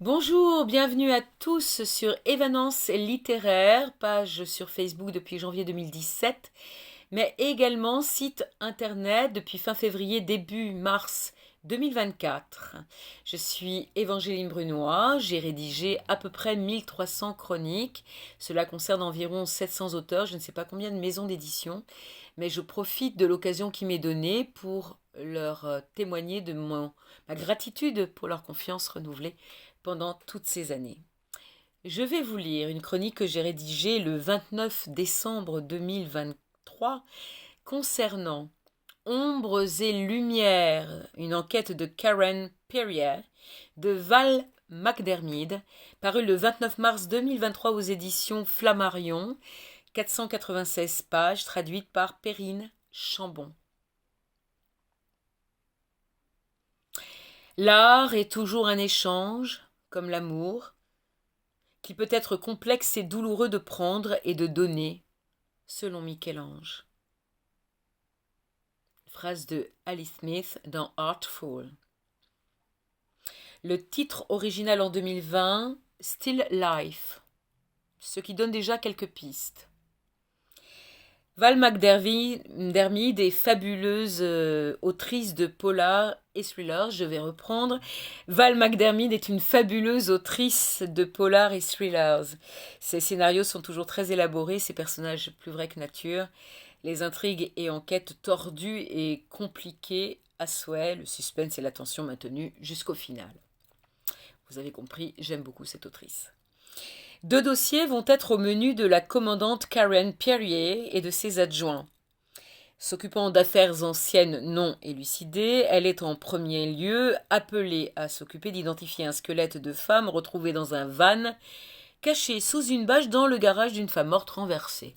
Bonjour, bienvenue à tous sur Évanance littéraire, page sur Facebook depuis janvier 2017, mais également site internet depuis fin février, début mars 2024. Je suis Évangéline Brunois, j'ai rédigé à peu près 1300 chroniques. Cela concerne environ 700 auteurs, je ne sais pas combien de maisons d'édition, mais je profite de l'occasion qui m'est donnée pour leur témoigner de ma gratitude pour leur confiance renouvelée pendant toutes ces années. Je vais vous lire une chronique que j'ai rédigée le 29 décembre 2023 concernant Ombres et Lumières, une enquête de Karen Perrier de Val McDermid, parue le 29 mars 2023 aux éditions Flammarion, 496 pages, traduite par Perrine Chambon. L'art est toujours un échange, comme l'amour, qui peut être complexe et douloureux de prendre et de donner, selon Michel-Ange. Phrase de Alice Smith dans Artful. Le titre original en 2020, Still Life, ce qui donne déjà quelques pistes. Val McDermid est fabuleuse autrice de polar et thrillers. Je vais reprendre. Val McDermid est une fabuleuse autrice de polar et thrillers. Ses scénarios sont toujours très élaborés, ses personnages plus vrais que nature, les intrigues et enquêtes tordues et compliquées à souhait, le suspense et la tension maintenus jusqu'au final. Vous avez compris, j'aime beaucoup cette autrice. 2 dossiers vont être au menu de la commandante Karen Perrier et de ses adjoints. S'occupant d'affaires anciennes non élucidées, elle est en premier lieu appelée à s'occuper d'identifier un squelette de femme retrouvé dans un van, caché sous une bâche dans le garage d'une femme morte renversée.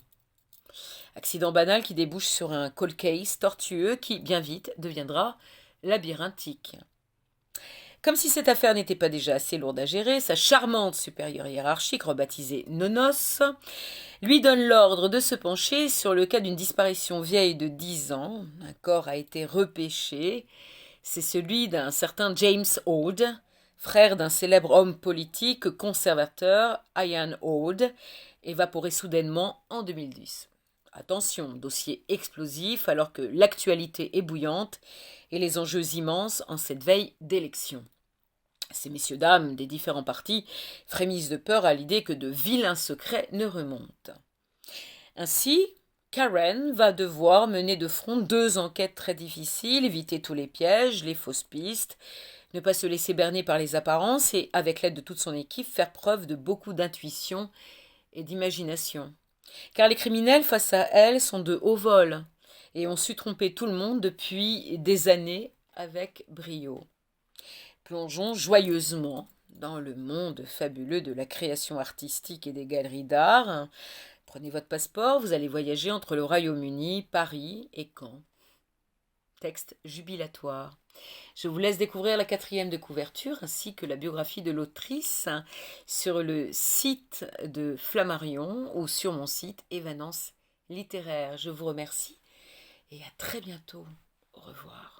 Accident banal qui débouche sur un cold case tortueux qui, bien vite, deviendra labyrinthique. Comme si cette affaire n'était pas déjà assez lourde à gérer, sa charmante supérieure hiérarchique, rebaptisée Nonos, lui donne l'ordre de se pencher sur le cas d'une disparition vieille de 10 ans. Un corps a été repêché. C'est celui d'un certain James Ode, frère d'un célèbre homme politique conservateur, Ian Ode, évaporé soudainement en 2010. Attention, dossier explosif alors que l'actualité est bouillante et les enjeux immenses en cette veille d'élection. Ces messieurs-dames des différents partis frémissent de peur à l'idée que de vilains secrets ne remontent. Ainsi, Karen va devoir mener de front 2 enquêtes très difficiles, éviter tous les pièges, les fausses pistes, ne pas se laisser berner par les apparences et, avec l'aide de toute son équipe, faire preuve de beaucoup d'intuition et d'imagination. Car les criminels face à elle sont de haut vol et ont su tromper tout le monde depuis des années avec brio. Plongeons joyeusement dans le monde fabuleux de la création artistique et des galeries d'art. Prenez votre passeport, vous allez voyager entre le Royaume-Uni, Paris et Caen. Texte jubilatoire. Je vous laisse découvrir la 4e de couverture ainsi que la biographie de l'autrice sur le site de Flammarion ou sur mon site Évanance littéraire. Je vous remercie et à très bientôt. Au revoir.